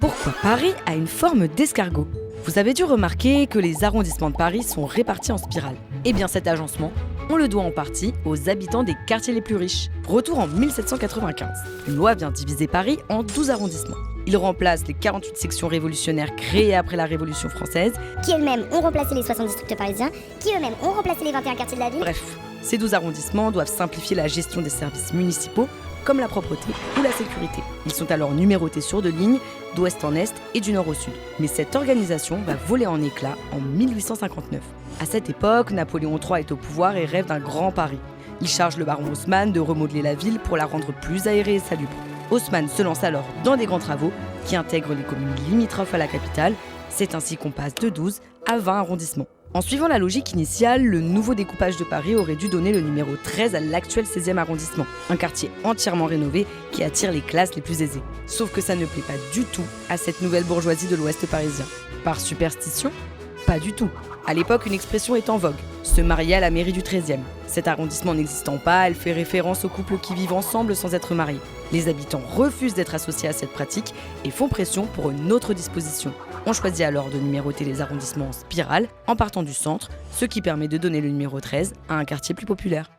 Pourquoi Paris a une forme d'escargot? Vous avez dû remarquer que les arrondissements de Paris sont répartis en spirale. Eh bien cet agencement, on le doit en partie aux habitants des quartiers les plus riches. Retour en 1795. Une loi vient diviser Paris en 12 arrondissements. Il remplace les 48 sections révolutionnaires créées après la Révolution française, qui elles-mêmes ont remplacé les 70 districts parisiens, qui eux-mêmes ont remplacé les 21 quartiers de la ville. Bref, ces 12 arrondissements doivent simplifier la gestion des services municipaux, comme la propreté ou la sécurité. Ils sont alors numérotés sur 2 lignes, d'ouest en est et du nord au sud. Mais cette organisation va voler en éclats en 1859. À cette époque, Napoléon III est au pouvoir et rêve d'un grand Paris. Il charge le baron Haussmann de remodeler la ville pour la rendre plus aérée et salubre. Haussmann se lance alors dans des grands travaux qui intègrent les communes limitrophes à la capitale. C'est ainsi qu'on passe de 12 à 20 arrondissements. En suivant la logique initiale, le nouveau découpage de Paris aurait dû donner le numéro 13 à l'actuel 16e arrondissement, un quartier entièrement rénové qui attire les classes les plus aisées. Sauf que ça ne plaît pas du tout à cette nouvelle bourgeoisie de l'ouest parisien. Par superstition? Pas du tout. À l'époque, une expression est en vogue, se marier à la mairie du 13e. Cet arrondissement n'existant pas, elle fait référence aux couples qui vivent ensemble sans être mariés. Les habitants refusent d'être associés à cette pratique et font pression pour une autre disposition. On choisit alors de numéroter les arrondissements en spirale, en partant du centre, ce qui permet de donner le numéro 13 à un quartier plus populaire.